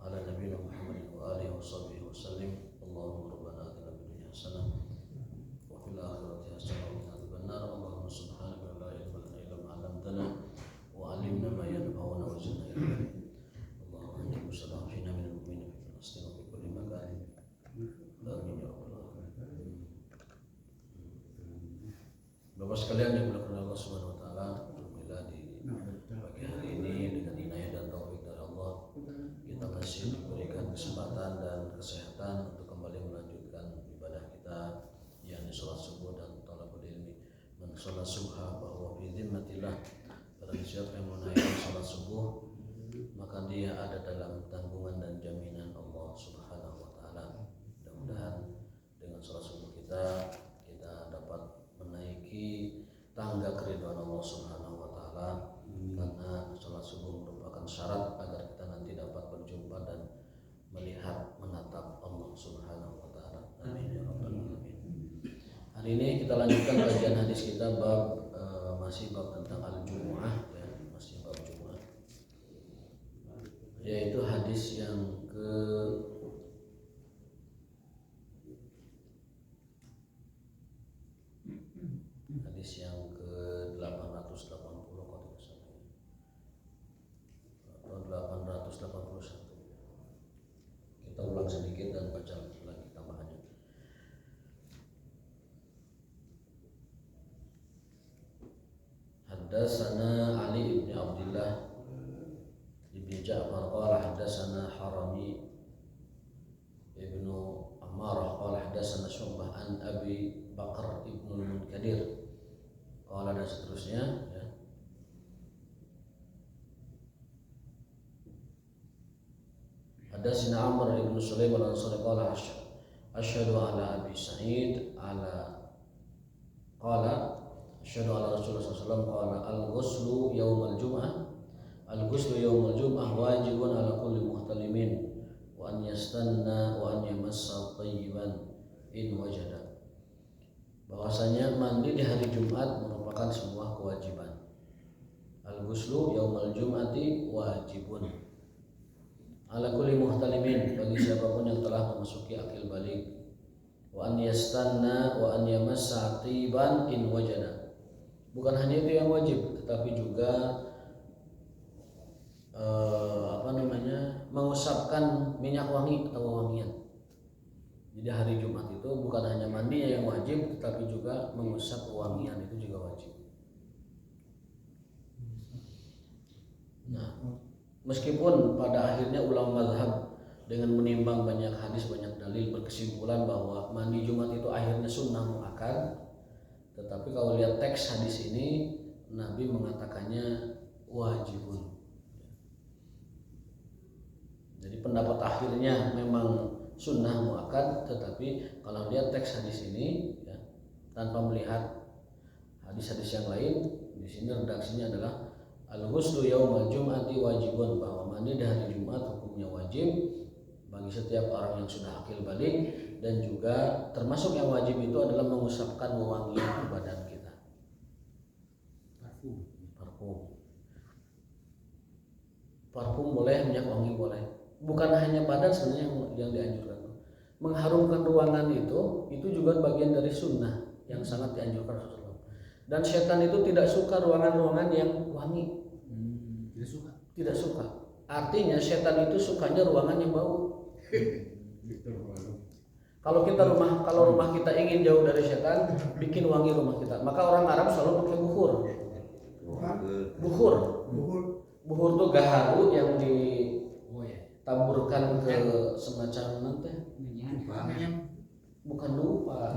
ala nabiyina Muhammadin wa alihi washabbihi wasallim. Allahumma rabbana atina fid dunya hasanah wa fil akhirati hasanah wa qina adzabannar. Allahumma subhanaka la ilma lana illa ma 'allamtana wa 'allimna ma yanfa'una wa zidna ilma. Allahumma anta musallam fina min al-mu'minina fi Filastin wa fi kulli makan. Amin ya rabbal alamin. Bapak sekalian yang dimuliakan Allah Subhanahu wa taala, alhamdulillah di pagi hari ini dengan inayah dan taufik dari Allah kita masih diberikan kesempatan dan kesehatan untuk kembali melanjutkan ibadah kita, yakni sholat subuh dan thalabul ilmi. Man sholat subha bahwa fi dhimmatillah, barang siapa yang menunaikan sholat subuh maka dia ada dalam tanggungan dan jaminan Allah Subhanahu wa taala. Mudah-mudahan dengan sholat subuh kita dapat menaiki tangga keridhaan Allah Subhanahu wa taala, karena sholat subuh merupakan syarat agar kita nanti dapat berjumpa dan melihat menatap Allah Subhanahu wa taala. Amin ya rabbal alamin. Hari ini kita lanjutkan kajian hadis kita masih bab tentang al-Jumu'ah ya, masih bab Jumu'ah. Yaitu hadis yang ke-880 kalau tidak salah, atau 881. Kita ulang sedikit dan baca lagi tambahannya. Haddatsana Ali bin Abdullah bin Ja'far qala haddatsana Harami ibnu Ammarah qala haddatsana Syu'bah an Abi Bakar ibnu Munkadir qala, dan seterusnya ya. Haddatsana Amr ibnu Sulaim al-Ansari qala asyhadu ala Abi Sa'id qala asyhadu ala Rasulullah sallallahu alaihi wasallam qala al-ghuslu yaumal jum'ah wajibun ala kulli muhtalimin wa an yastanna wa an yamassa thayyiban in wajada. Bahwasanya mandi di hari Jumat merupakan sebuah kewajiban. Al-ghuslu yaumal jum'ati wajibun ala kulli muhtalimin, bagi siapapun yang telah memasuki akil balik. Wa an yastanna wa an yamassa thayyiban in wajada. Bukan hanya itu yang wajib, tetapi juga mengusapkan minyak wangi atau wewangian. Jadi hari Jumat itu bukan hanya mandinya yang wajib, tetapi juga mengusap wewangian itu juga wajib. Nah, meskipun pada akhirnya ulama mazhab dengan menimbang banyak hadis, banyak dalil berkesimpulan bahwa mandi Jumat itu akhirnya sunnah muakkad, tetapi kalau lihat teks hadis ini Nabi mengatakannya wajibun. Jadi pendapat akhirnya memang sunnah muakkad, tetapi kalau lihat teks hadis ini ya, tanpa melihat hadis-hadis yang lain, di sini redaksinya adalah al-ghuslu yaumal jum'ati wajibun, bahwa mandi di hari Jumat hukumnya wajib bagi setiap orang yang sudah akil balik, dan juga termasuk yang wajib itu adalah mengusapkan wewangian ke badan kita. Parfum boleh, minyak wangi boleh. Bukan hanya badan sebenarnya yang dianjurkan. Mengharumkan ruangan itu juga bagian dari sunnah yang sangat dianjurkan Rasulullah. Dan setan itu tidak suka ruangan-ruangan yang wangi. Tidak suka. Artinya setan itu sukanya ruangan yang bau. Kalau rumah kita ingin jauh dari setan, bikin wangi rumah kita. Maka orang Arab selalu pakai bukhur. Bukhur itu gaharu yang ditaburkan ke semacam nanti. Bukan dupa.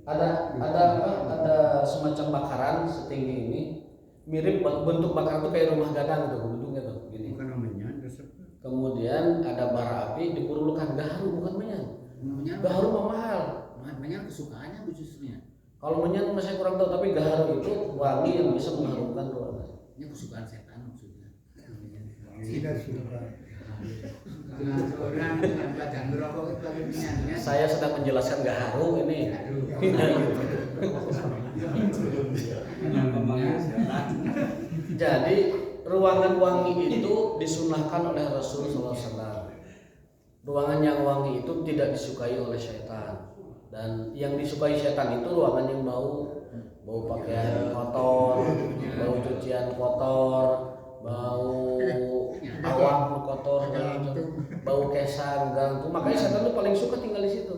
Ada semacam bakaran setinggi ini, mirip bentuk bakaran itu kayak rumah gadang tuh bentuknya tuh gini. Kemudian ada bara api dipurulukan, gaharu bukan menyan. Gaharu mah mahal. Menyan kesukaannya khususnya. Kalau menyan saya kurang tahu, tapi gaharu itu wangi yang bisa mengharumkan ruangan. Ini kesukaan setan maksudnya. Tidak suka. Orang yang badan merokok itu pakai minyak. Saya sedang menjelaskan gaharu ini. Jadi ruangan wangi itu disunahkan oleh Rasulullah SAW. Ruangan yang wangi itu tidak disukai oleh syaitan. Dan yang disukai syaitan itu ruangan yang bau pakaian kotor, bau cucian kotor, bau awak kotor, bau kesan, gantung. Makanya setan itu paling suka tinggal di situ.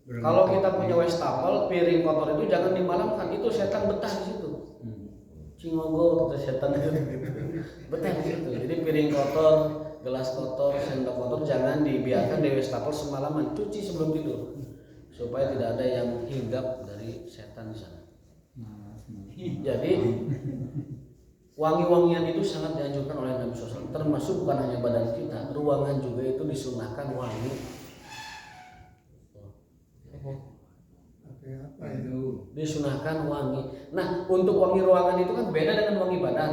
Kalau kita punya wastafel, piring kotor itu jangan dimalamkan, itu setan betah di situ. Cingogo atau setan itu betah di situ. Jadi piring kotor, gelas kotor, sendok kotor jangan dibiarkan di wastafel semalaman, cuci sebelum tidur supaya tidak ada yang hinggap dari setan di sana. Jadi wangi-wangian itu sangat dianjurkan oleh Nabi SAW, termasuk bukan hanya badan kita, ruangan juga itu disunahkan wangi. Apa itu? Disunahkan wangi. Nah, untuk wangi ruangan itu kan beda dengan wangi badan.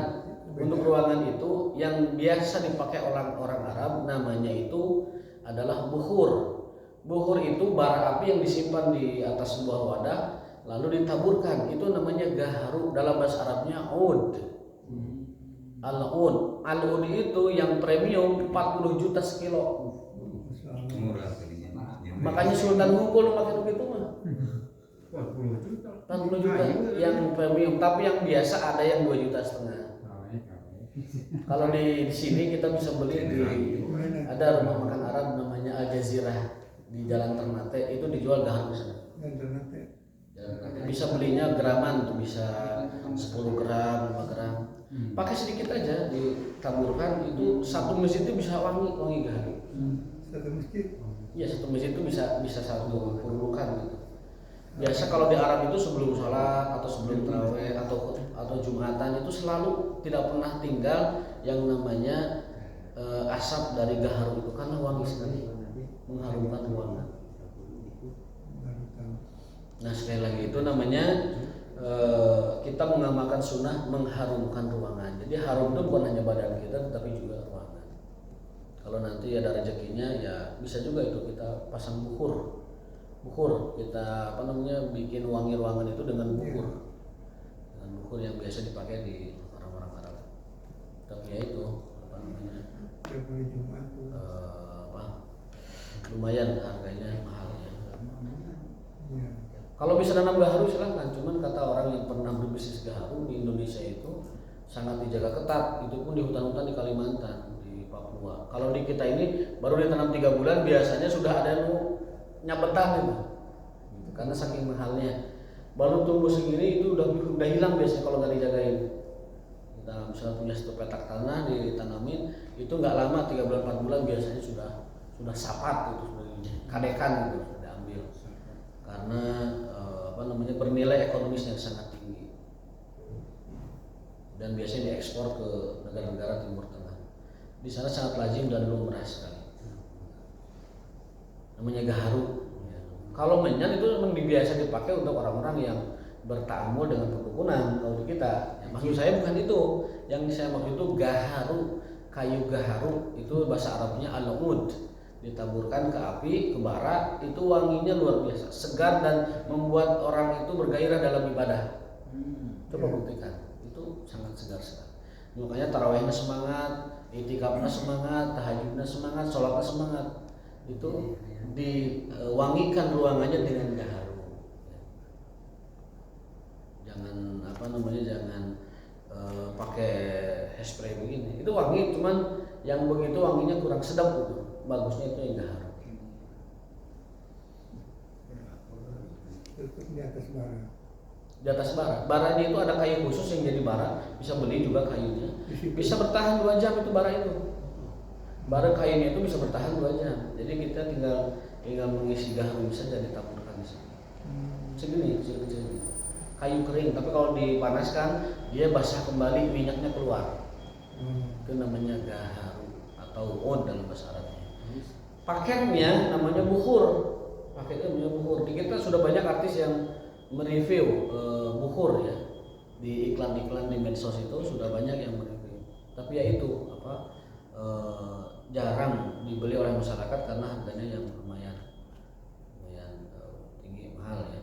Untuk ruangan itu yang biasa dipakai orang-orang Arab namanya itu adalah bukhur. Bukhur itu bara api yang disimpan di atas sebuah wadah lalu ditaburkan. Itu namanya gaharu, dalam bahasa Arabnya ud. Al-ud. Al-ud itu yang premium 40 juta sekilo. Makanya Sultan Hungkul pakai begitu mah. 40 juta. 40 juta yang premium, tapi yang biasa ada yang 2,5 juta. Kalau di sini kita bisa beli di ada rumah makan Arab namanya Al Jazirah di Jalan Ternate, itu dijual gaharu di sana. Bisa belinya graman tuh, bisa 10 gram, 5 gram. Pakai sedikit aja ditaburkan, itu satu masjid itu bisa wangi gaharu. Satu masjid. Iya, satu masjid itu bisa satu pulukan gitu. Biasa kalau di Arab itu sebelum sholat atau sebelum tarawih atau Jumatan itu selalu tidak pernah tinggal yang namanya asap dari gaharu itu karena wangi sekali, mengharumkan ruangan. Nah sekali lagi itu namanya kita mengamalkan sunnah mengharumkan ruangan. Jadi harum itu bukan hanya badan kita tetapi juga ruangan. Kalau nanti ada rezekinya ya bisa juga itu kita pasang bukhur kita bikin wangi ruangan itu dengan bukhur yang biasa dipakai di orang-orang Arab. Tapi ya itu lumayan harganya mahal ya. Kalau bisa nanam gaharu silahkan, cuman kata orang yang pernah berbisnis gaharu di Indonesia itu sangat dijaga ketat, itu pun di hutan-hutan di Kalimantan, di Papua. Kalau di kita ini baru ditanam 3 bulan biasanya sudah ada yang nyabetan gitu. Karena saking mahalnya. Baru tumbuh segini itu udah hilang biasanya kalau nggak dijagain. Kita misalnya punya satu petak tanah ditanamin, itu nggak lama 3 bulan 4 bulan biasanya sudah sapat gitu, sudah kadekan gitu, sudah diambil. Karena bernilai ekonomis yang sangat tinggi. Dan biasanya diekspor ke negara-negara Timur Tengah. Di sana sangat lazim dan lumrah sekali. Namanya gaharu. Kalau menyan itu memang biasa dipakai untuk orang-orang yang bertaamul dengan perdukunan. Kalau di kita, ya, maksud saya bukan itu. Yang saya maksud itu gaharu, kayu gaharu itu bahasa Arabnya al-ud. Ditaburkan ke api, ke bara, itu wanginya luar biasa, segar dan membuat orang itu bergairah dalam ibadah. Coba buktikan, itu sangat segar sekali. Makanya tarawihnya semangat, itikafnya semangat, tahajudnya semangat, sholatnya semangat. Itu diwangikan ruangannya dengan gaharu. Jangan jangan pakai hairspray begini. Itu wangi, cuman yang begitu wanginya kurang sedap gitu. Bagusnya itu yang gaharu. Di atas bara. Di atas bara. Baranya itu ada kayu khusus yang jadi bara, bisa beli juga kayunya. Bisa bertahan 2 jam itu bara itu. Bara kayunya itu bisa bertahan 2 jam. Jadi kita tinggal mengisi gaharu saja ditaburkan di sini. Segini kecil-kecil. Kayu kering, tapi kalau dipanaskan dia basah kembali, minyaknya keluar. Itu namanya gaharu atau ud dalam bahasa Arab. Paketnya namanya bukhur. Paketnya namanya bukhur. Di kita sudah banyak artis yang mereview bukhur ya. Di iklan-iklan di medsos itu sudah banyak yang mereview. Tapi ya itu jarang dibeli oleh masyarakat karena harganya yang lumayan tinggi, mahal ya.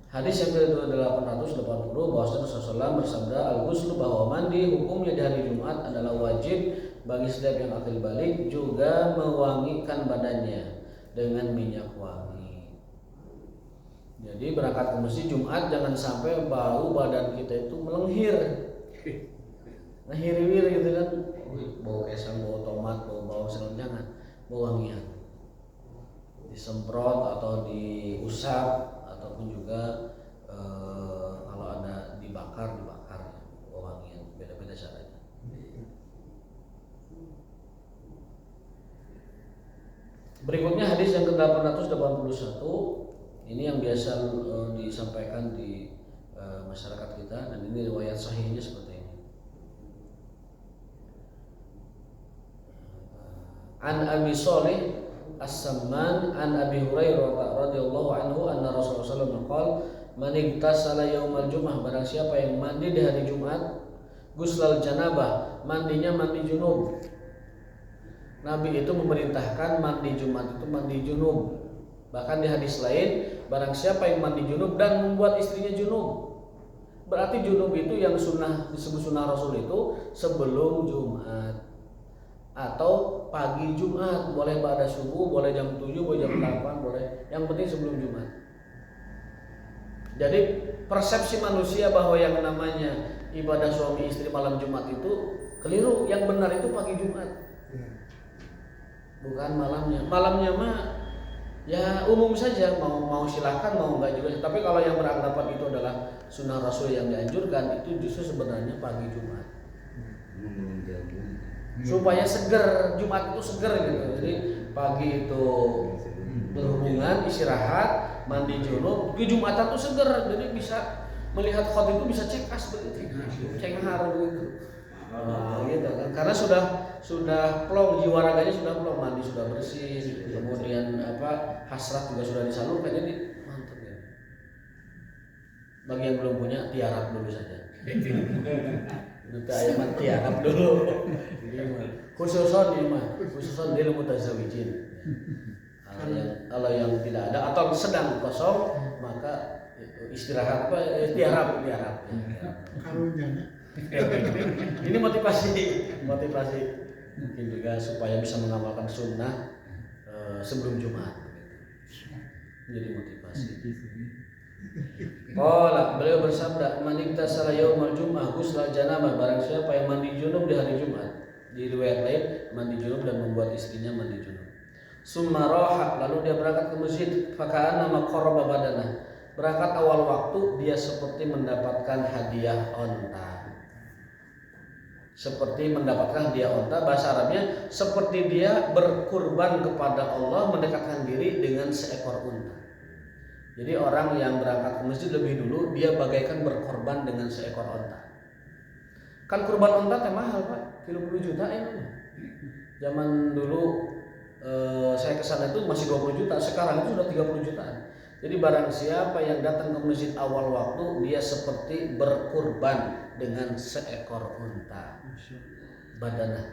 Hadis yang ke-880 bahwasanya Rasulullah bersabda, al-ghuslu bahwa mandi hukumnya di hari Jumat adalah wajib bagi setiap yang akil balik, juga mewangikan badannya dengan minyak wangi. Jadi berangkat ke masjid Jumat jangan sampai bau badan kita itu melenghir. Ngehir-wir gitu kan. Bau esam, bau tomat, bau bawang, jangan. Bau wangian. Disemprot atau diusap ataupun juga kalau ada dibakar wangian, beda-beda caranya. Berikutnya hadis yang ke-881, ini yang biasa disampaikan di masyarakat kita, dan ini riwayat sahihnya seperti ini. An Abi Shalih As-Samman an Abi Hurairah radhiyallahu anhu anna Rasulullah sallallahu alaihi wasallam man igtasala yaumal jum'ah, barang siapa yang mandi di hari Jumat, guslal janabah, mandinya mandi junub. Nabi itu memerintahkan mandi Jumat itu mandi junub. Bahkan di hadis lain, barang siapa yang mandi junub dan membuat istrinya junub. Berarti junub itu yang sunnah, disebut sunnah Rasul itu sebelum Jumat atau pagi Jumat, boleh pada subuh, boleh jam 7, boleh jam 8, boleh. Yang penting sebelum Jumat. Jadi persepsi manusia bahwa yang namanya ibadah suami istri malam Jumat itu keliru. Yang benar itu pagi Jumat, bukan malamnya. Malamnya mah ya umum saja, mau silahkan, mau enggak juga. Tapi kalau yang beranggapan itu adalah sunnah Rasul yang dianjurkan, itu justru sebenarnya pagi Jumat. Supaya seger, Jumat itu seger gitu. Jadi pagi itu berhubungan, istirahat, mandi junub, ke Jumatan itu seger. Jadi bisa melihat khotib itu bisa cekas begitu, cenghar begitu. Gitu kan. Karena sudah plong, jiwa raganya sudah plong, mandi sudah bersih, kemudian hasrat juga sudah disalurkan, jadi mantap ya. Bagi yang belum punya, tiarap dulu saja. Duta ayaman tiarap dulu. Khususon lil mutazawijin. Kalau yang tidak ada atau sedang kosong, maka istirahat tiarap. Karunya. Ini motivasi mungkin juga supaya bisa mengamalkan sunnah sebelum Jumat. Jadi motivasi. Beliau bersabda, man igtasala yaumal jum'ah ghusla janabah, barang siapa yang mandi junub di hari Jumat. Di riwayat lain mandi junub dan membuat istrinya mandi junub. Summa raha, lalu dia berangkat ke masjid, faka'anna maqarraba badanah. Berangkat awal waktu dia seperti mendapatkan hadiah onta. Seperti mendapatkan hadiah onta, bahasa Arabnya seperti dia berkurban kepada Allah, mendekatkan diri dengan seekor unta. Jadi orang yang berangkat ke masjid lebih dulu, dia bagaikan berkorban dengan seekor onta. Kan kurban onta teh mahal Pak, 30 juta ya. Zaman dulu saya kesana itu masih 20 juta, sekarang itu sudah 30 jutaan. Jadi barang siapa yang datang ke masjid awal waktu, dia seperti berkurban dengan seekor unta. Badanah.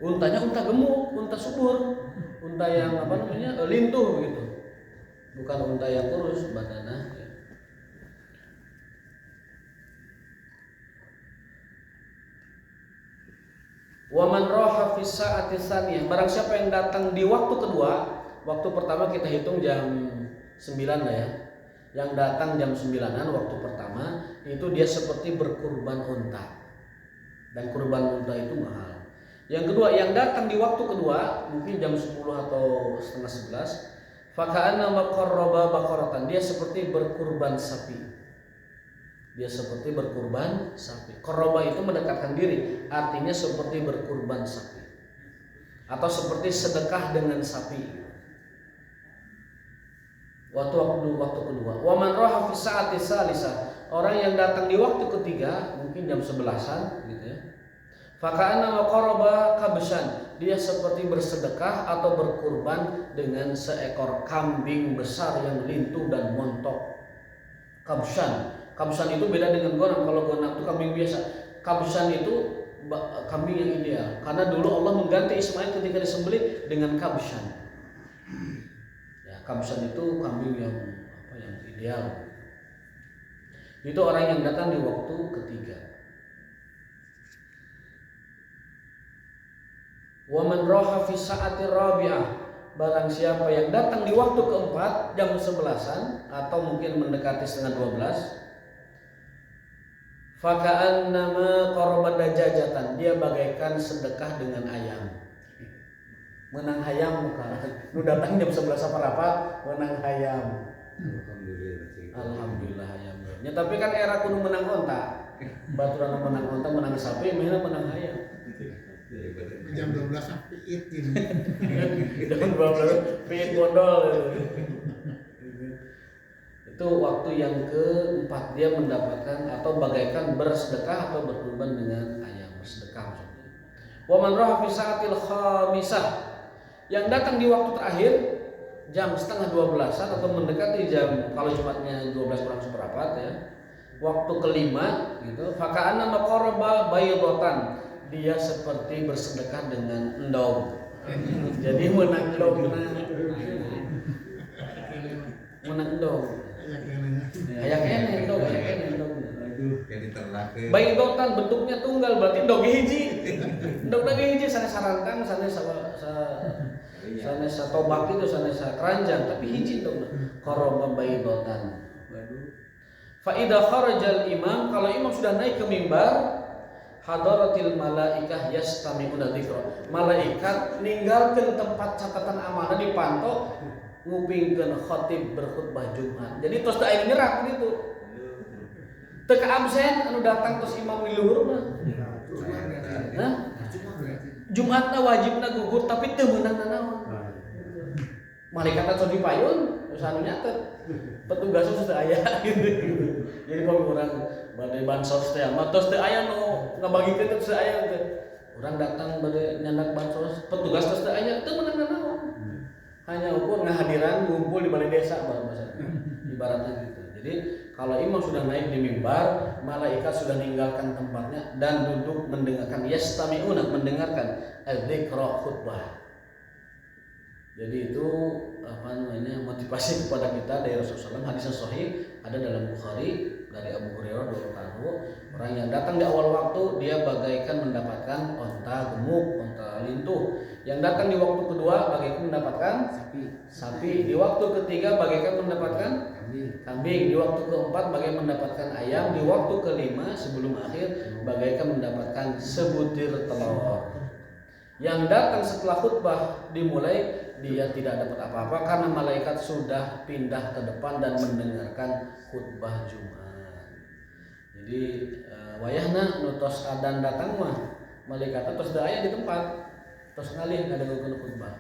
Untanya unta gemuk, unta subur, unta yang lintuh begitu. Bukan unta yang kurus, badanah. Wa man raha fi sa'ati tsaniyah, barang siapa yang datang di waktu kedua, waktu pertama kita hitung jam 9 lah ya. Yang datang jam 9-an waktu pertama, itu dia seperti berkurban unta. Dan kurban unta itu mahal. Yang kedua, yang datang di waktu kedua, mungkin jam 10 atau setengah 11, faka'anna maqarraba baqaratan, dia seperti berkurban sapi. Dia seperti berkurban sapi. Qarraba itu mendekatkan diri, artinya seperti berkurban sapi. Atau seperti sedekah dengan sapi. Waktu kedua. Wa man raha fi sa'ati tsalisah, orang yang datang di waktu ketiga, mungkin jam 11-an gitu ya. Faka'anna maqarraba kabshan, dia seperti bersedekah atau berkurban dengan seekor kambing besar yang lintuh dan montok. Kabshan itu beda dengan gonang. Kalau gonang itu kambing biasa. Kabshan itu kambing yang ideal. Karena dulu Allah mengganti Ismail ketika disembelih dengan kabshan. Ya, kabshan itu kambing yang ideal. Itu orang yang datang di waktu ketiga. Wa man raha fi sa'ati rabi'ah, barang siapa yang datang di waktu keempat jam 11-an atau mungkin mendekati setengah 12, faka'annama qaraba dajajatan, dia bagaikan sedekah dengan ayam. Menang hayam muka. Lu datang jam 11 apa rapat, menang hayam. Alhamdulillah hayam. Ya tapi kan era kudu menang onta. Baturan menang onta, menang sapi, mainnya menang hayam. Jam 12 sampai itin. Jam 12 piit bondol. Itu waktu yang keempat dia mendapatkan atau bagaikan bersedekah atau berkurban dengan ayam, bersedekah maksudnya. Wa man raha fi sa'atil khamisah, yang datang di waktu terakhir jam setengah 12-an atau mendekati jam, kalau Jumatnya 12 kurang seperempat ya, waktu kelima gitu, faka'anna maqaraba baydatan, dia seperti bersedekah dengan endong. Jadi menang endong, menang endong. Kayak endong. Baydatan bentuknya tunggal, berarti endong hiji. Endong lagi hiji sana sarantang, sana tobak itu, sana keranjang, tapi hiji endong. Qaraba baydatan. Fa idza kharajal imam, kalau imam sudah naik ke mimbar, hadaratil malaikah yastami'una dzikra, malaikat ninggalkeun tempat catatan amanah dipantau ngupingkeun khatib berkhutbah Jumat. Jadi tos teu aya nyerak gitu. Teu ka absen anu datang tos imam di luhur mah. Hah? Jumatna wajibna gugur tapi teu meunang nanaon. Malaikat tos dipayun terus anu nyatet. Petugas teu aya gitu. Jadi kalau orang bade bansos teh mah tos teu aya nu ngabagikeun teu aya teh. Urang datang bade nyandak bansos, petugas tos teu aya teu meunang nanaon. Hanya ukur ngahadiran ngumpul di balai desa bahasa ibaratnya gitu. Jadi kalau imam sudah naik di mimbar, malaikat sudah meninggalkan tempatnya dan duduk mendengarkan, yastami'una, mendengarkan dzikra khutbah. Jadi itu apa namanya, motivasi kepada kita dari Rasulullah SAW. Hadis yang sahih ada dalam Bukhari dari Abu Hurairah radhiyallahu anhu, orang yang datang di awal waktu dia bagaikan mendapatkan onta gemuk, onta lintuh. Yang datang di waktu kedua bagaikan mendapatkan sapi. Di waktu ketiga bagaikan mendapatkan kambing. Di waktu keempat bagaikan mendapatkan ayam. Di waktu kelima sebelum akhir bagaikan mendapatkan sebutir telur. Yang datang setelah khutbah dimulai, dia tidak dapat apa-apa karena malaikat sudah pindah ke depan dan mendengarkan khutbah Jumat. Jadi wayahna nutos adan datang mah malaikat terus aya di tempat. Terus ngalih nggak ada khutbah.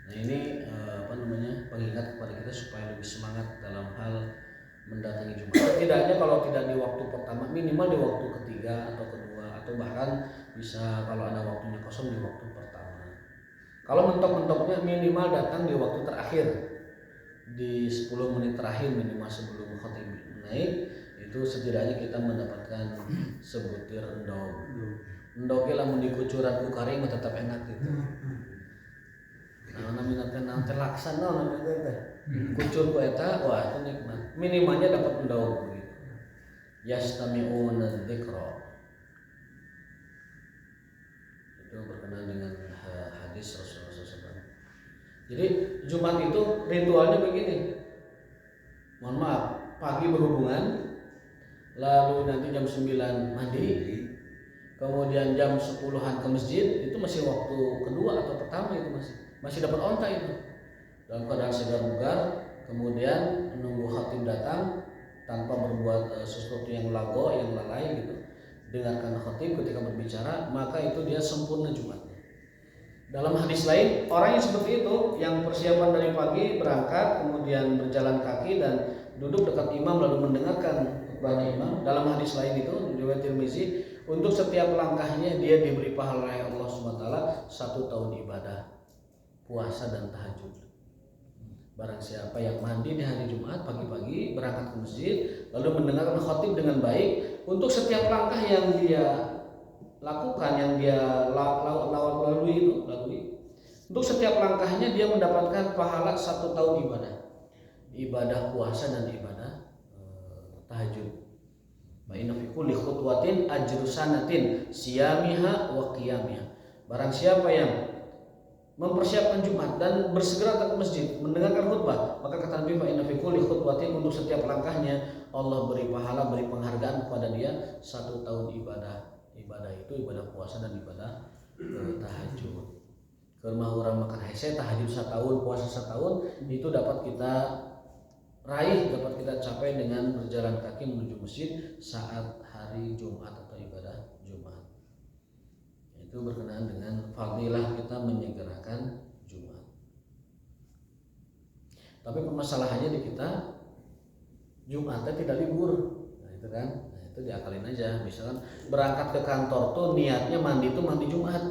Nah ini apa namanya, pengingat kepada kita supaya lebih semangat dalam hal mendatangi Jumat. Setidaknya kalau tidak di waktu pertama, minimal di waktu ketiga atau kedua, atau bahkan bisa kalau ada waktunya kosong di waktu pertama. Kalau mentok-mentoknya minimal datang di waktu terakhir, di 10 menit terakhir minimal sebelum khatib naik, itu setidaknya kita mendapatkan sebutir endog. Endognya lamun dikucuran ku kari mah tetap enak gitu. Nah, namina teh naon teh laksan naon namina teh. Kucur ku eta, wah itu nikmat. Minimalnya dapat endog gitu. Yastami'una dzikra. Itu berkenaan dengan hadis Rasulullah SAW. Jadi Jumat itu ritualnya begini. Mohon maaf, pagi berhubungan, lalu nanti jam 9 mandi, kemudian jam 10-an ke masjid, itu masih waktu kedua atau pertama, itu masih dapat onta itu. Dalam keadaan segar bugar, kemudian menunggu khatib datang tanpa berbuat sesuatu yang lago, yang lalai gitu. Dengarkan khatib ketika berbicara, maka itu dia sempurna Jumatnya. Dalam hadis lain, orang yang seperti itu, yang persiapan dari pagi berangkat, kemudian berjalan kaki dan duduk dekat imam lalu mendengarkan khutbah imam. Dalam hadis lain itu, riwayat Tirmizi, untuk setiap langkahnya dia diberi pahala oleh Allah SWT 1 tahun ibadah, puasa dan tahajud. Barang siapa yang mandi di hari Jumat pagi-pagi, berangkat ke masjid, lalu mendengarkan khatib dengan baik, untuk setiap langkah yang dia lakukan, yang dia lalui, untuk setiap langkahnya dia mendapatkan pahala 1 tahun ibadah puasa dan ibadah tahajud. Wa inna fi kulli khutwatin ajru sanatin siyamiha wa qiyamiha. Barang siapa yang mempersiapkan Jumat dan bersegera ke masjid mendengarkan khutbah, maka kata Nabi, fa inna fi kulli khutwatin, untuk setiap langkahnya Allah beri pahala, beri penghargaan kepada dia 1 tahun ibadah. Ibadah itu ibadah puasa dan ibadah tahajud. Ke rumah orang makan hese tahajud 1 tahun, puasa 1 tahun, itu dapat kita raih, dapat kita capai dengan berjalan kaki menuju masjid saat hari Jumat atau ibadah Jumat. Itu berkenaan dengan fadilah kita menyegerakan Jumat. Tapi permasalahannya di kita Jumatnya tidak libur. Nah itu kan, nah itu diakalin aja. Misalkan berangkat ke kantor tuh niatnya mandi tuh mandi Jumat.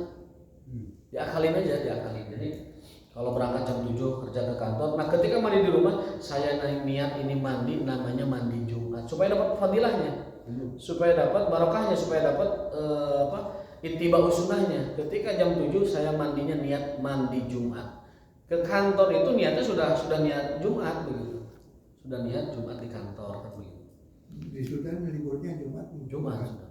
Diakalin aja, diakalin. Jadi kalau berangkat jam 7 kerja ke kantor, nah ketika mandi di rumah saya niat ini mandi namanya mandi Jumat supaya dapat fadilahnya, supaya dapat barokahnya, supaya dapat ittiba'u sunnahnya. Ketika jam 7 saya mandinya niat mandi Jumat. Ke kantor itu niatnya sudah niat Jumat begitu. Sudah niat Jumat di kantor kan begitu. Di Sudan liburnya Jumat. Sudah.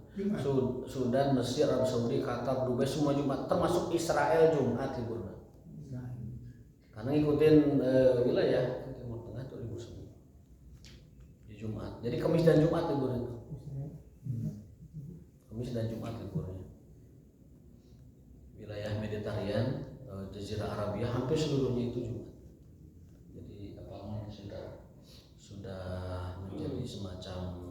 Sudan, Mesir, Arab Saudi, Qatar, Dubai semua Jumat, termasuk Israel Jumat liburnya. Karena ngikutin wilayah Timur Tengah itu libur semua. Di Jumat. Jadi Kamis dan Jumat libur itu. Kamis dan Jumat liburnya. Wilayah Mediterranean, Jazirah Arabia hampir seluruhnya itu Jumat. Jadi apa sudah menjadi semacam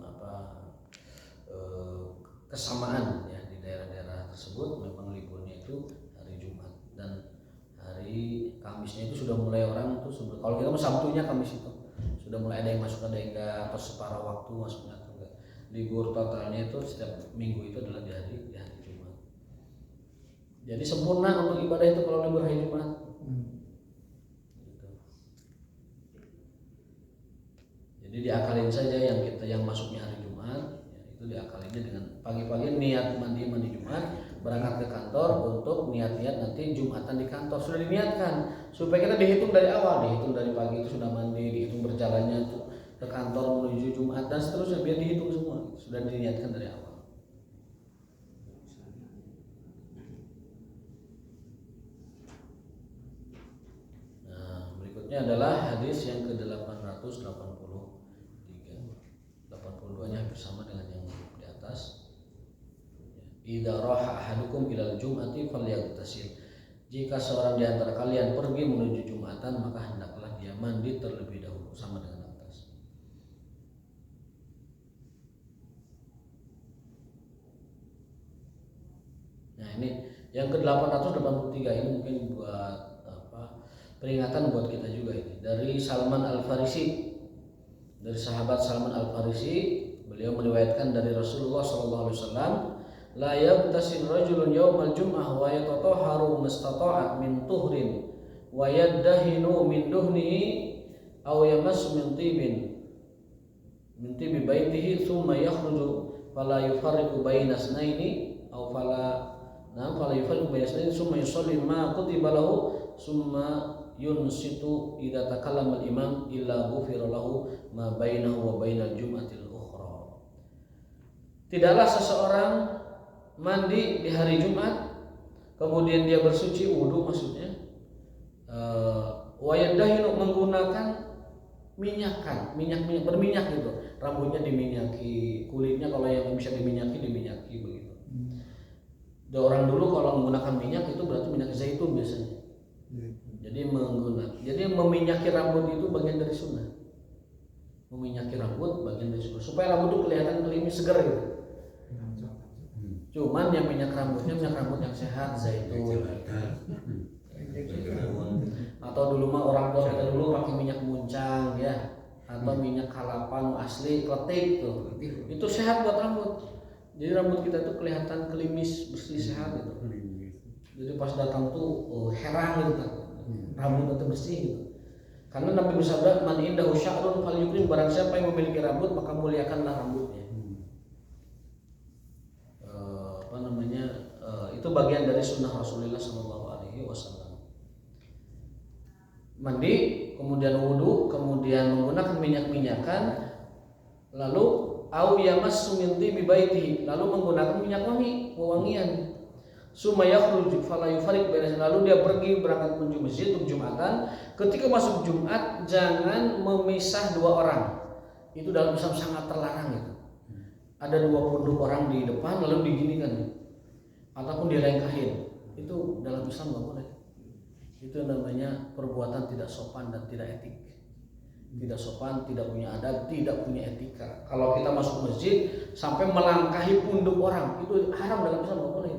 kesamaan ya di daerah-daerah tersebut memang liburnya itu hari Jumat, dan hari Kamisnya itu sudah mulai orang tuh kalau kita mau Sabtunya Kamis itu sudah mulai ada yang masuk, ada yang enggak, atau separuh waktu masuknya atau enggak. Libur totalnya itu setiap minggu itu adalah di hari Jumat. Jadi sempurna untuk ibadah itu kalau libur hari Jumat. Gitu. Jadi diakalin saja yang masuknya hari Jumat, ya, itu diakalinnya dengan pagi-pagi niat mandi Jumat, berangkat ke kantor untuk niat-niat nanti Jumatan di kantor. Sudah diniatkan supaya kita dihitung dari awal, dihitung dari pagi itu sudah mandi, dihitung berjalannya tuh ke kantor menuju Jumat dan seterusnya, biar dihitung semua. Sudah diniatkan dari awal. Nah, berikutnya adalah hadis yang ke-883. 82-nya hampir sama dengan yang di atas. Idza raha ahadukum ilal jum'ati falyaghtasil. Jika seorang di antara kalian pergi menuju Jumatan, maka hendaklah dia mandi terlebih dahulu, sama dengan atas. Nah, ini yang ke-883 ini mungkin buat peringatan buat kita juga ini. Dari Salman Al-Farisi, dari sahabat Salman Al-Farisi, beliau meriwayatkan dari Rasulullah SAW, la yabtasil rajulun yawmal jum'ah wa yatatahharu mastata'a min tuhrin wa yaddahinu min duhnihi aw yamassu min tibi baitihi thumma yakhruju fala yufarriqu baina isnaini aw fala yufarriqu baina isnaini thumma yusalli ma kutiba lahu thumma yunsitu idza takallama al-imam illa ghufira lahu ma bainahu wa bainal jum'atil ukhra. Tidaklah seseorang mandi di hari Jumat kemudian dia bersuci wudu, maksudnya wayadahinu, menggunakan minyak berminyak gitu, rambutnya diminyaki, kulitnya kalau yang bisa diminyaki begitu. Orang dulu kalau menggunakan minyak itu berarti minyak zaitun biasanya. Jadi meminyaki rambut itu bagian dari sunnah. Meminyaki rambut bagian dari sunnah supaya rambut itu kelihatan klimis segar gitu. Cuman yang minyak rambut yang sehat, zaitun. Atau dulu mah orang tua kita dulu pakai minyak muncang ya, atau minyak kalapan asli kletik tuh. Itu sehat buat rambut. Jadi rambut kita tuh kelihatan klimis, bersih, sehat gitu. Jadi pas datang tuh heran gitu kan. Rambut itu bersih gitu. Karena Nabi bersabda, man indahu sya'run falyukrim, barang siapa yang memiliki rambut maka muliakanlah rambutnya. Itu bagian dari sunnah Rasulullah SAW. Mandi, kemudian wudu, kemudian menggunakan minyak-minyakan, lalu au yamassu min tibi baitihi, lalu menggunakan minyak wangi, wewangian. Summa yakhruj fala yufariq baina, lalu dia pergi berangkat menuju masjid untuk Jumatan. Ketika masuk Jumat jangan memisah dua orang. Itu dalam Islam sangat terlarang itu. Ada dua punduk orang di depan lalu diginikan ataupun dilengkahin. Itu dalam Islam nggak boleh. Itu namanya perbuatan tidak sopan dan tidak etik. Tidak sopan, tidak punya adab, tidak punya etika. Kalau kita masuk masjid sampai melangkahi punduk orang, itu haram dalam Islam, nggak boleh.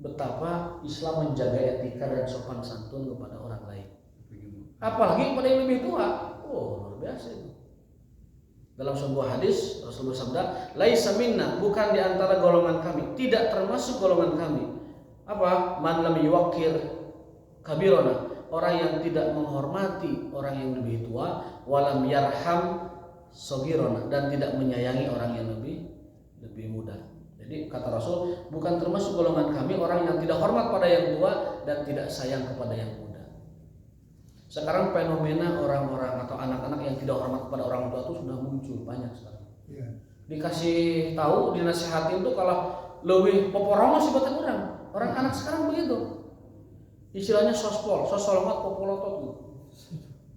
Betapa Islam menjaga etika dan sopan santun kepada orang lain, apalagi kepada yang lebih tua. Oh, luar biasa itu. Dalam sebuah hadis Rasulullah bersabda, laisa minna, bukan di antara golongan kami, tidak termasuk golongan kami. Apa? Man lam yuwaqqir kabirona, orang yang tidak menghormati orang yang lebih tua, walam yarham sogirona, dan tidak menyayangi orang yang lebih muda. Jadi kata Rasul, bukan termasuk golongan kami orang yang tidak hormat pada yang tua dan tidak sayang kepada yang muda. Sekarang fenomena orang-orang atau anak-anak yang tidak hormat kepada orang tua itu sudah muncul banyak sekarang. Iya. Dikasih tahu, dinasihatin tuh kalau lebih poporong sih buat orang. Orang anak sekarang begitu. Istilahnya sospol, sosolongat popolotot gitu.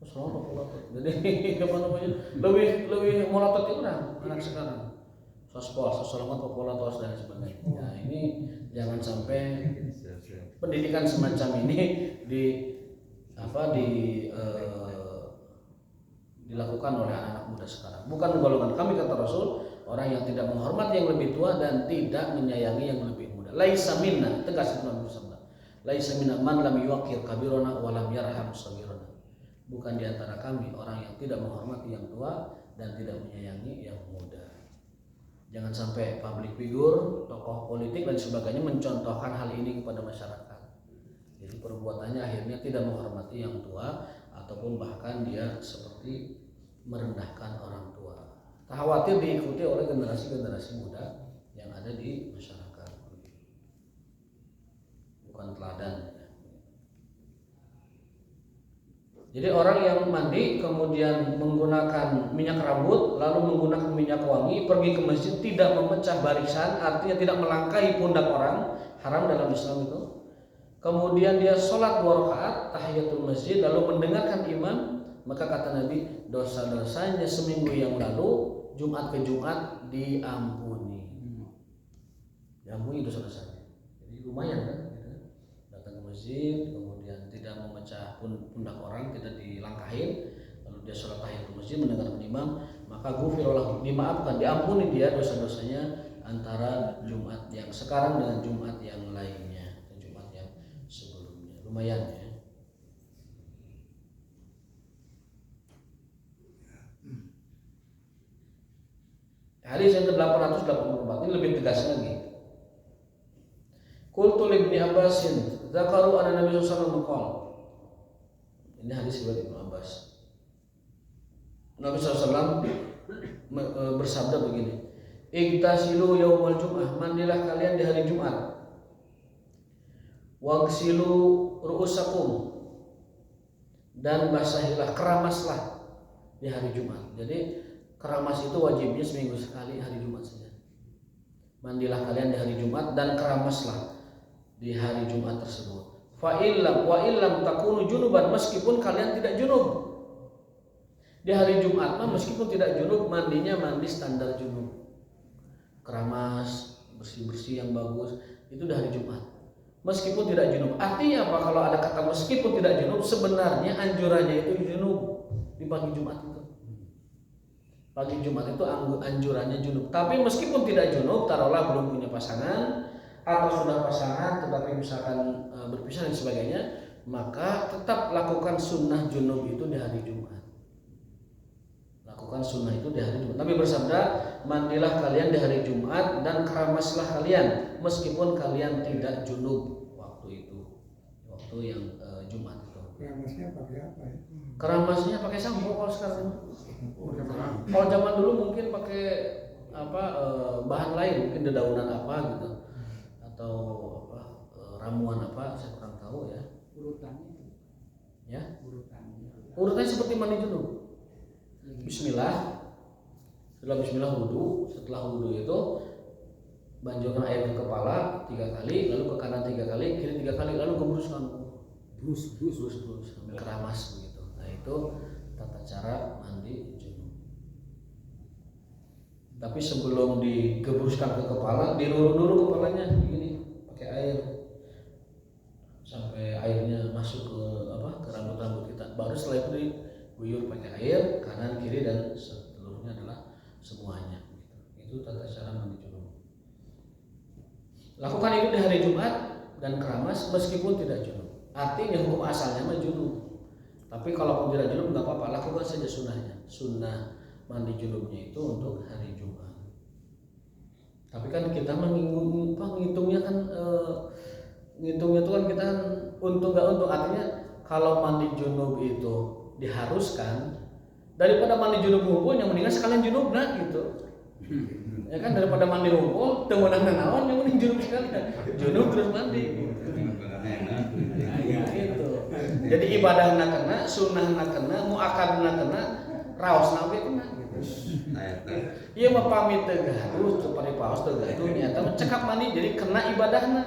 Sosolongat popolotot. Jadi apa namanya? Lebih molotot itu orang anak sekarang. Sospol, sosolongat popolotot dan sebagainya. Nah, ini jangan sampai pendidikan semacam ini dilakukan oleh anak muda sekarang. Bukan golongan kami, kata Rasul, orang yang tidak menghormati yang lebih tua dan tidak menyayangi yang lebih muda. Laisa minna, tegas itu Nabi SAW. Laisa minna man lam yuwaqqir kabirona wa lam yarham saghirona. Bukan di antara kami orang yang tidak menghormati yang tua dan tidak menyayangi yang muda. Jangan sampai public figure, tokoh politik dan sebagainya mencontohkan hal ini kepada masyarakat. Jadi perbuatannya akhirnya tidak menghormati yang tua ataupun bahkan dia seperti merendahkan orang tua. Tak khawatir diikuti oleh generasi-generasi muda yang ada di masyarakat. Bukan teladan. Jadi orang yang mandi kemudian menggunakan minyak rambut lalu menggunakan minyak wangi pergi ke masjid tidak memecah barisan, artinya tidak melangkahi pundak orang, haram dalam Islam itu. Kemudian dia sholat 2 rakaat tahiyatul masjid lalu mendengarkan imam, maka kata Nabi dosa-dosanya seminggu yang lalu Jumat ke Jumat diampuni. Diampuni dosa-dosanya. Jadi lumayan kan? Datang ke masjid kemudian tidak memecah pundak orang, tidak dilangkahin, lalu dia sholat tahiyatul masjid mendengarkan imam, maka ghufirallahu, dimaafkan, diampuni dia dosa-dosanya antara Jumat yang sekarang dengan Jumat yang lainnya, Jumat yang sebelumnya. Lumayan ya. Hadis yang ke-884 ini lebih tegas lagi. Qultu li Ibnu Abbasin dzakaru anna Nabi sallallahu alaihi wasallam. Ini hadis riwayat Ibnu Abbas. Nabi SAW bersabda begini, Igtasilu yaumal jum'ah, mandilah kalian di hari Jumat. Wagsilu ru'usakum, dan basahilah, keramaslah di hari Jumat. Jadi keramas itu wajibnya seminggu sekali hari Jumat saja. Mandilah kalian di hari Jumat dan keramaslah di hari Jumat tersebut. Wa illam takunu junuban, meskipun kalian tidak junub. Di hari Jumat meskipun tidak junub, mandinya mandi standar junub. Keramas, bersih-bersih yang bagus, itu di hari Jumat. Meskipun tidak junub. Artinya apa? Kalau ada kata meskipun tidak junub, sebenarnya anjurannya itu junub di pagi Jumat itu. Pagi Jumat itu anjurannya junub. Tapi meskipun tidak junub, taruhlah belum punya pasangan atau sudah pasangan tetapi misalkan berpisah dan sebagainya, maka tetap lakukan sunnah junub itu di hari Jumat. Lakukan sunnah itu di hari Jumat. Nabi bersabda, mandilah kalian di hari Jumat dan keramaslah kalian meskipun kalian tidak junub waktu itu, waktu yang Jumat itu. Keramasnya pakai apa ya? Keramasnya pakai sampo kalau sekarang. Kalau zaman dulu mungkin pakai bahan lain, mungkin dedaunan apa gitu. Atau ramuan apa, saya kurang tahu ya. Urutannya. Ya. Urutannya. Urutannya seperti mandi junub. Bismillah. Setelah bismillah wudu, setelah wudu itu banjurkan air ke kepala 3 kali, lalu ke kanan 3 kali, kiri 3 kali, lalu gebruskan Brus. sampai keramas begitu. Nah itu tata cara mandi junub. Tapi sebelum digebruskan ke kepala, diluru-luru kepalanya begini pakai air sampai airnya masuk ke rambut-rambut kita. Baru setelah itu diguyur pakai air kanan kiri dan seluruhnya adalah semuanya. Itu tata cara mandi junub. Lakukan itu di hari Jumat dan keramas meskipun tidak junub. Artinya hukum asalnya mah junub. Tapi kalau tidak junub nggak apa-apa, lakukan saja sunnahnya. Sunnah mandi junubnya itu untuk hari Jumat. Tapi kan kita menghitungnya kan ngitungnya itu kan kita kan untung nggak untung. Artinya kalau mandi junub itu diharuskan, daripada mandi junub hukum yang mendingan sekalian junub nah gitu. Ya kan, daripada mandi hukum temenan naon yang mending junub sekalian. Junub terus mandi. Gitu. Jadi ibadahna kena, sunnahna kena, muakadna kena, raosna ge kena gitu. Ieu mah pamit teh gaduh pari paos teh gaduh nyata cekap mandi jadi kena ibadahna.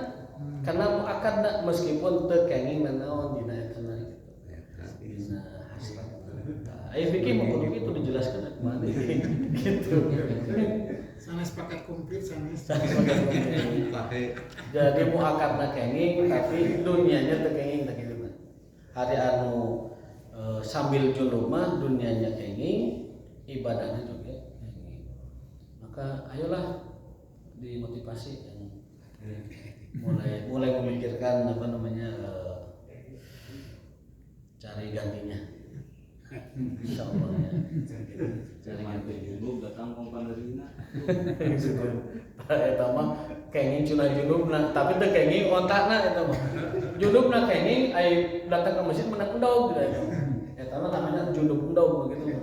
Karena muakadna meskipun teu kenging nanaon dina kena gitu. Dina hasrat. Aya fikih mah kudu kitu dijelaskeun mandi gitu. Sanes paket komplit sanes. Jadi muakadna kenging tapi dunianya teu kenging teh kitu. Hari anu sambil junub mah dunianya kenging, ibadahnya juga kenging. Maka ayolah dimotivasi yang mulai memikirkan cari gantinya. Insyaallah ya. Cari ganti junub datang kompan dari dina. Eta mah kenging cenah junubna, tapi teu kenging ontakna eta mah. Junubna kenging ai datang ke masjid menang endog gitu. Eta mah namanya junub endog begitu.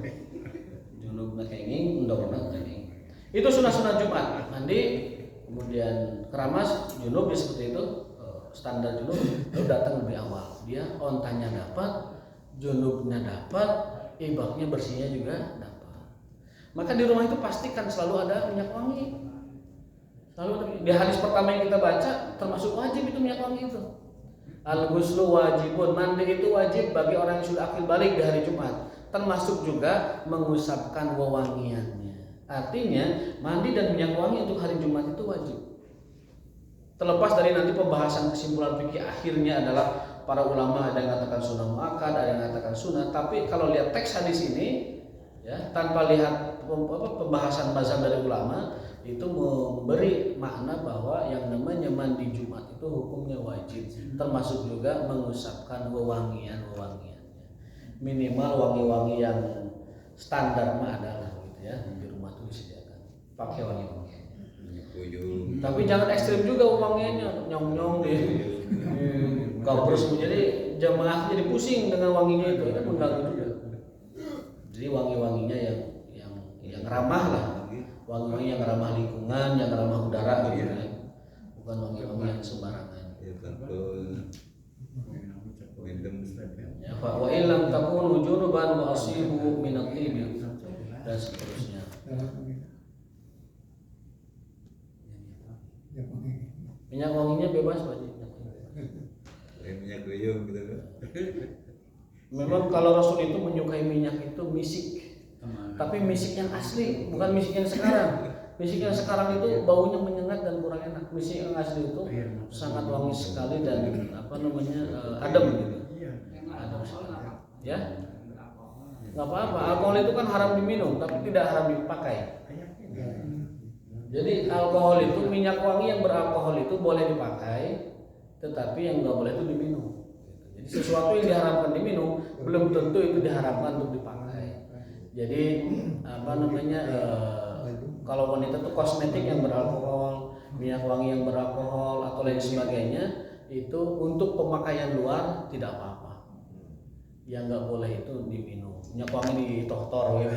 Junubna kenging, endogna kenging. Itu sunah-sunah Jumat. Mandi, kemudian keramas, junub ya seperti itu. Standar junub lalu datang lebih awal. Dia ontanya dapat, junubnya dapat, ibaknya bersihnya juga dapat. Maka di rumah itu pastikan selalu ada minyak wangi. Selalu di hadis pertama yang kita baca termasuk wajib itu minyak wangi itu. Al-ghuslu wajibun, mandi itu wajib bagi orang yang sudah akil balik di hari Jumat. Termasuk juga mengusapkan wewangiannya. Artinya mandi dan minyak wangi untuk hari Jumat itu wajib. Terlepas dari nanti pembahasan kesimpulan fikih akhirnya adalah para ulama ada yang mengatakan sunnah muakkad, ada yang mengatakan sunnah. Tapi kalau lihat teks hadis ini, ya tanpa lihat pembahasan mazhab dari ulama, itu memberi makna bahwa yang namanya mandi Jumat itu hukumnya wajib, termasuk juga mengusapkan wewangiannya. Minimal wangi-wangi yang standar mah adalah gitu ya, di rumah itu disediakan. Pakai wangi-wangi. Tapi jangan ekstrim juga wangiannya, nyong-nyong di kampus jadi jamaah jadi pusing dengan wanginya itu kan mengganggu juga. Jadi wangi-wanginya yang ramah lah. Wangi-wangi yang ramah lingkungan, yang ramah udara gitu ya. Bukan wangi-wangi yang sembarangan. Ya fa wa illam takunu junuban wa asibu min at-tib dan seterusnya. Minyak wanginya bebas Pak. Minyak goyong gitu kan. Memang kalau Rasul itu menyukai minyak itu misik. Tapi misik yang asli, bukan misik yang sekarang. Misik yang sekarang itu baunya menyengat dan kurang enak. Misik yang asli itu sangat wangi sekali dan adem gitu. Adem sekali. Ya? Nggak apa-apa. Alkohol itu kan haram diminum, tapi tidak haram dipakai. Jadi alkohol itu, minyak wangi yang beralkohol itu boleh dipakai, tetapi yang nggak boleh itu diminum. Jadi sesuatu yang diharamkan diminum belum tentu itu diharamkan untuk dipakai. Jadi kalau wanita itu kosmetik yang beralkohol, minyak wangi yang beralkohol atau lain sebagainya itu untuk pemakaian luar tidak apa-apa. Yang nggak boleh itu diminum. Minyak wangi ditohtor gitu.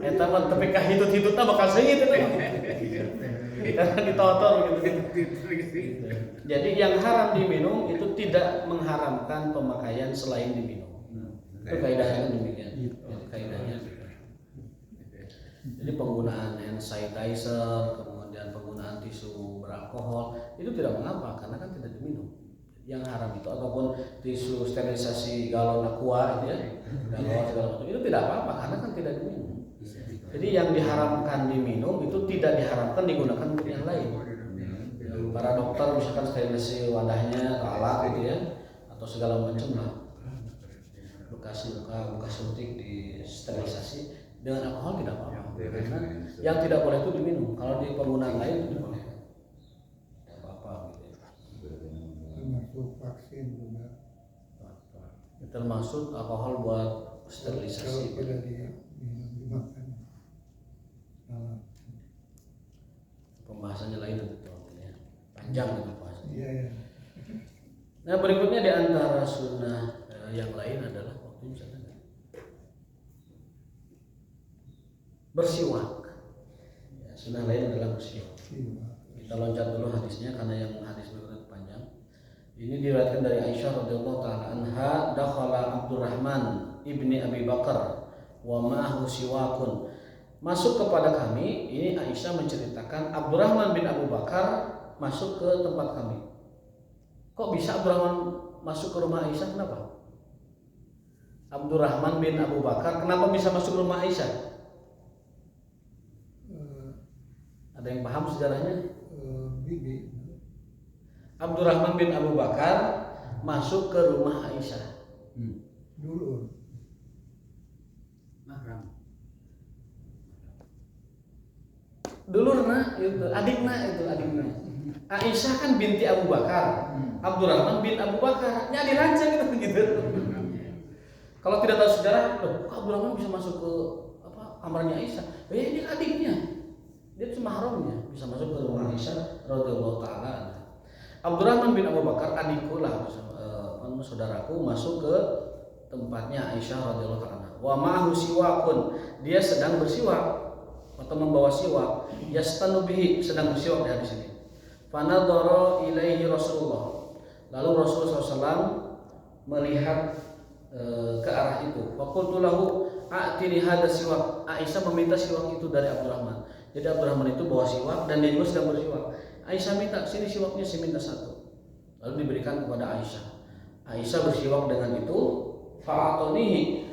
Eta mah tapi kahitut-hitutna bakal seungit itu. Karena ditohtor gitu. Jadi yang haram diminum itu tidak mengharamkan pemakaian selain diminum. Itu kaidahnya demikian. Kaidahnya. Jadi penggunaan hand sanitizer, kemudian penggunaan tisu beralkohol itu tidak mengapa karena kan tidak diminum. Yang haram itu ataupun tisu sterilisasi galon aqua itu ya, galon segala macam itu tidak apa-apa karena kan tidak diminum. Jadi yang diharamkan diminum itu tidak diharamkan digunakan untuk yang lain. Para dokter misalkan sterilisasi wadahnya, alat gitu ya, atau segala macam lah. Bekas luka, bekas suntik di sterilisasi dengan alkohol tidak apa-apa. Karena yang tidak boleh itu diminum. Kalau di penggunaan lain itu dibolehkan. Tidak apa-apa gitu ya. Termasuk vaksin juga. Termasuk alkohol buat Kalau sterilisasi. tidak dimakan. Salah. Pembahasannya lain itu ya. Panjang itu pembahasannya. Iya ya. Nah berikutnya di antara sunnah yang lain adalah waktu misalnya bersiwak. Ya, sunnah lain adalah bersiwak. Kita loncat dulu hadisnya karena yang hadis berikutnya panjang. Ini diriwayatkan dari Aisyah radhiyallahu taala anha, dakhala Abdurrahman ibni Abi Bakar wa ma'ahu siwakun. Masuk kepada kami, ini Aisyah menceritakan Abdurrahman bin Abu Bakar masuk ke tempat kami. Kok bisa Abdurrahman masuk ke rumah Aisyah? Kenapa? Abdurrahman bin Abu Bakar kenapa bisa masuk ke rumah Aisyah? Ada yang paham sejarahnya? Bibi. Abdurrahman bin Abu Bakar masuk ke rumah Aisyah. Dulu. Mahram. Dulurna itu, adiknya. Aisyah kan binti Abu Bakar. Abdurrahman bin Abu Bakar. Nya dirancang gitu. Kalau tidak tahu sejarah, loh, kok Abdurrahman bisa masuk ke kamarnya Aisyah? Ini adiknya. Dia itu mahramnya, bisa masuk ke rumah Aisyah radhiyallahu taala. Abdurrahman bin Abu Bakar adikku lah, saudaraku masuk ke tempatnya Aisyah radhiyallahu taala. Wa ma'ahu siwakun. Dia sedang bersiwak atau membawa siwak. Yastanu bihi, sedang bersiwak di sini. Fanadhara ilaihi Rasulullah. Lalu Rasulullah SAW melihat ke arah itu. Faqultu lahu a'tini hadha siwak. Aisyah meminta siwak itu dari Abdurrahman. Jadi Abdurrahman itu bawa siwak dan dia juga sedang bersiwak. Aisyah minta, sini siwaknya, saya minta satu. Lalu diberikan kepada Aisyah. Aisyah bersiwak dengan itu. Fa'atonihi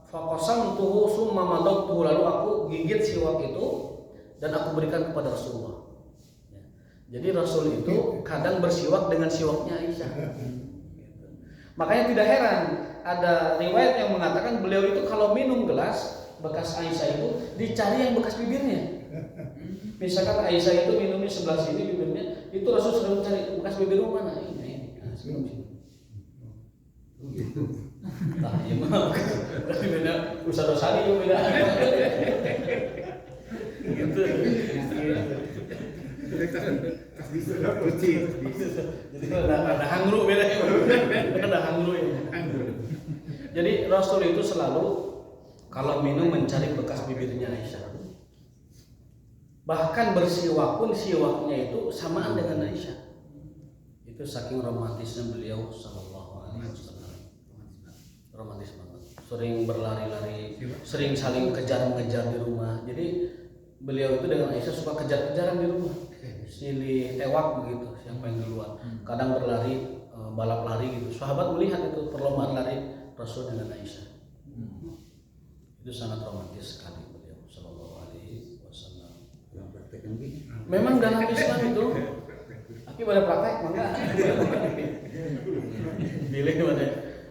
faqasamtuhu summa madaqtuhu. Lalu aku gigit siwak itu dan aku berikan kepada Rasulullah. Jadi Rasul itu kadang bersiwak dengan siwaknya Aisyah. Makanya tidak heran ada riwayat yang mengatakan beliau itu kalau minum gelas bekas Aisyah itu dicari yang bekas bibirnya. Misalkan Aisyah itu minumnya sebelah sini bibirnya, itu Rasul selalu cari bekas bibir mana? Ini. Nah, minum sini. Nah, iya mah. Berarti beda usaha dosari ya beda. Gitu. Jadi ada hangru beda ya. Ada hangru ya. Jadi Rasul itu selalu kalau minum mencari bekas bibirnya Aisyah. Bahkan bersiwak pun siwaknya itu samaan dengan Aisyah. Itu saking romantisnya beliau sallallahu alaihi wasallam. Romantis banget. Sering berlari-lari, sering saling kejar-mengejar di rumah. Jadi beliau itu dengan Aisyah suka kejar-kejaran di rumah. Silih tewak begitu, siapa yang duluan. Kadang berlari, balap lari gitu. Sahabat melihat itu perlombaan lari Rasul dengan Aisyah. Itu sangat romantis sekali beliau sallallahu alaihi wasallam. Memang dalam Islam itu aki pada praktek mangga. Pilih mana?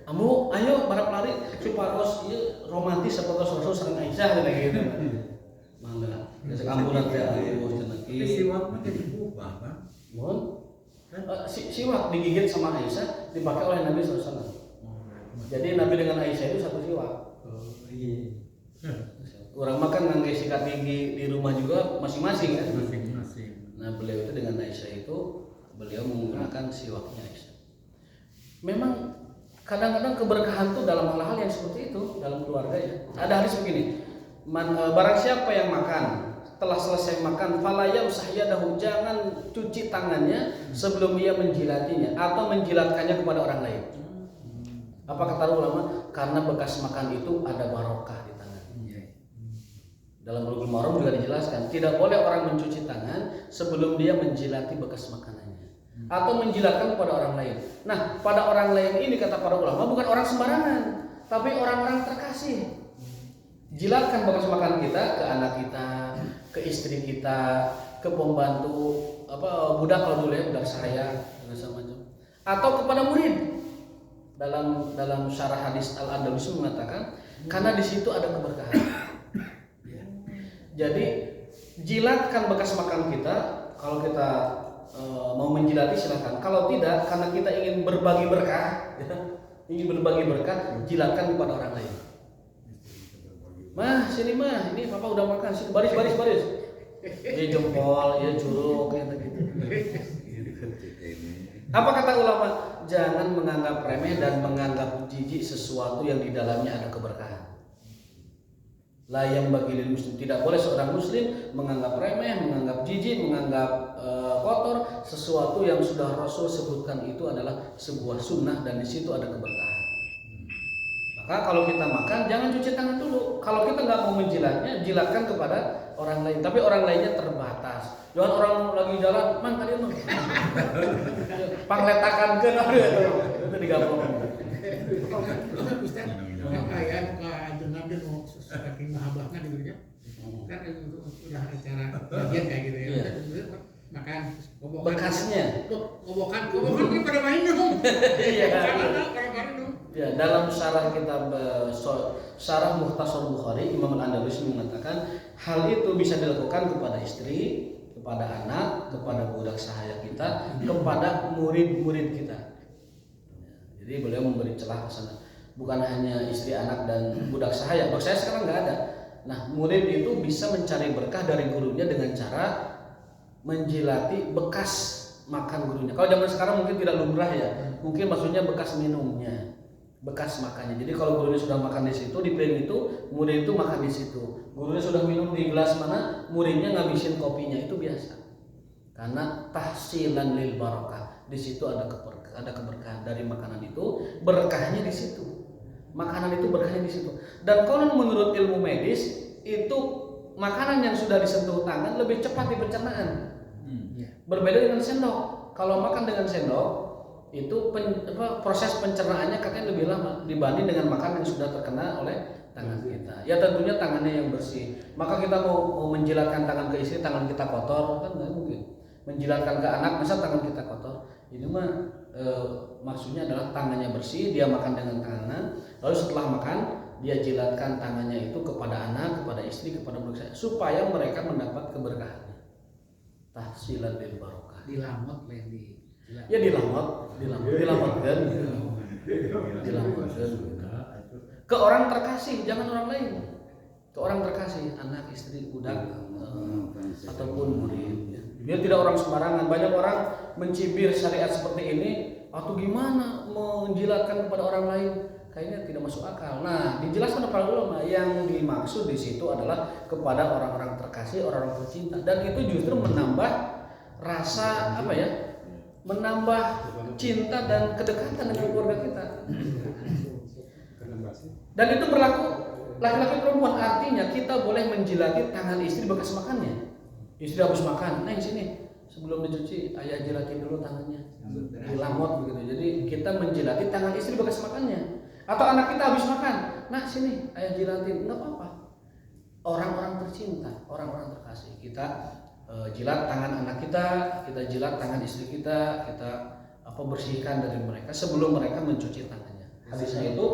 Amu ayo balap lari supados ieu romantis sapados Rasul sareng Aisyah gitu. Mangga. Geus ambulan teh ayo cenah Tapi siwak mah jadi berubah, Bang. Mohon. Siwak digigit sama Aisyah dipakai oleh Nabi SAW. Jadi Nabi dengan Aisyah itu satu siwak. Orang makan ngangge sikat gigi di rumah juga masing-masing kan. Masing-masing. Nah beliau itu dengan Aisyah itu beliau menggunakan siwaknya Aisyah. Memang kadang-kadang keberkahan itu dalam hal-hal yang seperti itu dalam keluarga ya. Ada hadis begini, barang siapa yang makan telah selesai makan falaya usahyadahu, jangan cuci tangannya sebelum dia menjilatinya atau menjilatkannya kepada orang lain. Apa kata ulama? Karena bekas makan itu ada barokah di tangan. Dalam Bulughul Maram juga dijelaskan, tidak boleh orang mencuci tangan sebelum dia menjilati bekas makanannya atau menjilatkan kepada orang lain. Nah, pada orang lain ini kata para ulama bukan orang sembarangan, tapi orang-orang terkasih. Jilatkan bekas makanan kita ke anak kita, ke istri kita, ke pembantu, budak kalau dulu ya, budak saya, dan macam. Atau kepada murid. Dalam syarah hadis Al-Andalusi mengatakan, karena di situ ada keberkahan. Jadi jilatkan bekas makan kita. Kalau kita mau menjilati silakan. Kalau tidak, karena kita ingin berbagi berkah, jilatkan kepada orang lain. Mah, sini mah, ini papa udah makan, sini baris. Ya jempol, ya curug, gitu. Apa kata ulama? Jangan menganggap remeh dan menganggap jijik sesuatu yang di dalamnya ada keberkahan. La yang bagi lil muslim, tidak boleh seorang muslim menganggap remeh, menganggap jijik, menganggap kotor sesuatu yang sudah Rasul sebutkan itu adalah sebuah sunnah dan di situ ada keberkahan. Maka kalau kita makan jangan cuci tangan dulu. Kalau kita nggak mau menjilatnya, jilatkan kepada orang lain. Tapi orang lainnya terbatas. Jangan orang lagi jalan, mang kalian mang. Pangletakan ke itu digabung. Kayak dengan dia mau saking mahabahnya gitu ya. Kan udah acara bagian kayak gitu ya. Makan bekasnya. Ngobokan kan pada main dong. Iya. Pada main dong. Ya, dalam syarah kitab Syarah Mukhtasar Bukhari, Imam Al-Andalusi mengatakan hal itu bisa dilakukan kepada istri, kepada anak, kepada budak sahaya kita, kepada murid-murid kita. Jadi beliau memberi celah ke sana. Bukan hanya istri, anak, dan budak sahaya. Budak sahaya sekarang nggak ada. Nah, murid itu bisa mencari berkah dari gurunya dengan cara menjilati bekas makan gurunya. Kalau zaman sekarang mungkin tidak lumrah ya. Mungkin maksudnya bekas minumnya, bekas makannya. Jadi kalau gurunya sudah makan di situ, di piring itu, murid itu makan di situ. Gurunya sudah minum di gelas mana, muridnya ngabisin kopinya, itu biasa. Karena tahsilan lil barakah. Di situ ada keberkahan dari makanan itu, berkahnya di situ. Makanan itu berkahnya di situ. Dan kalau menurut ilmu medis itu makanan yang sudah disentuh tangan lebih cepat di pencernaan. Berbeda dengan sendok. Kalau makan dengan sendok itu proses pencernaannya katanya lebih lama dibanding dengan makanan yang sudah terkena oleh tangan kita. Ya tentunya tangannya yang bersih. Maka kita mau menjilatkan tangan ke istri, tangan kita kotor kan nggak mungkin. Menjilatkan ke anak, masa tangan kita kotor? Ini mah maksudnya adalah tangannya bersih, dia makan dengan tangan. Lalu setelah makan, dia jilatkan tangannya itu kepada anak, kepada istri, kepada budak saya, supaya mereka mendapat keberkahannya. Tahsilan lil barokah. Dilamot lah yang Ya dilamatkan. Ke orang terkasih, jangan orang lain. Ke orang terkasih, anak, istri, budak, ataupun murid. Dia tidak orang sembarangan. Banyak orang mencibir syariat seperti ini, atau gimana menjilatkan kepada orang lain, kayaknya tidak masuk akal. Nah, dijelaskan oleh para ulama yang dimaksud di situ adalah kepada orang-orang terkasih, orang-orang tercinta, dan itu justru menambah rasa menambah cinta dan kedekatan dengan keluarga kita. Dan itu berlaku laki-laki perempuan, artinya kita boleh menjilati tangan istri bekas makannya. Istri habis makan, sini sebelum dicuci ayah jilatin dulu tangannya, dilamot begitu. Jadi kita menjilati tangan istri bekas makannya. Atau anak kita habis makan, sini ayah jilatin, nggak apa-apa. Orang-orang tercinta, orang-orang terkasih, kita jilat tangan anak kita jilat tangan istri kita bersihkan dari mereka sebelum mereka mencuci tangannya. Hadisnya itu,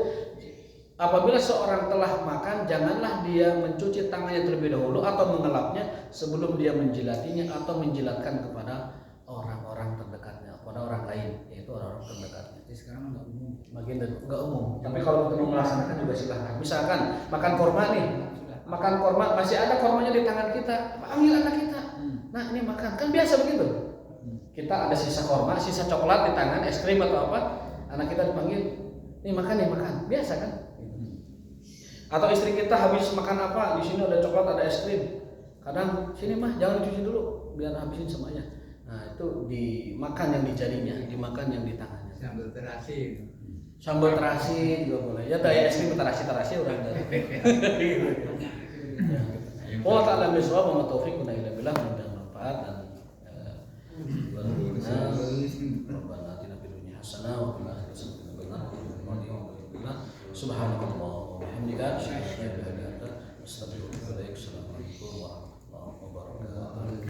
apabila seorang telah makan, janganlah dia mencuci tangannya terlebih dahulu atau mengelapnya sebelum dia menjilatinya atau menjilatkan kepada orang-orang terdekatnya, kepada orang lain, yaitu orang-orang terdekatnya. Jadi sekarang nggak umum. Bagian dari nggak umum. Tapi kalau kita mau melaksanakan juga silahkan. Misalkan makan korma nih, makan korma masih ada kormanya di tangan kita, ambil anak kita. Nah ini makan, kan biasa begitu. Kita ada sisa korma, sisa coklat di tangan, es krim atau apa, anak kita dipanggil, nih makan, biasa kan? Atau istri kita habis makan apa, di sini ada coklat, ada es krim. Kadang sini mah jangan dicuci dulu, biar habisin semuanya. Nah itu dimakan yang di jarinya, dimakan yang di tangannya. Sambal terasi juga boleh. Ya kayak es krim terasi orang dari. Allah ta'ala bisawab wa taufiq wa ila billah yang bermanfaat dan Rabbana atina fid dunya hasanah wa fil akhirati hasanah wa qina adzabannar. Subhanallah wa bihamdika asyhadu an la ilaha illa anta astaghfiruka wa atubu ilaik. Assalamualaikum warahmatullahi wabarakatuh.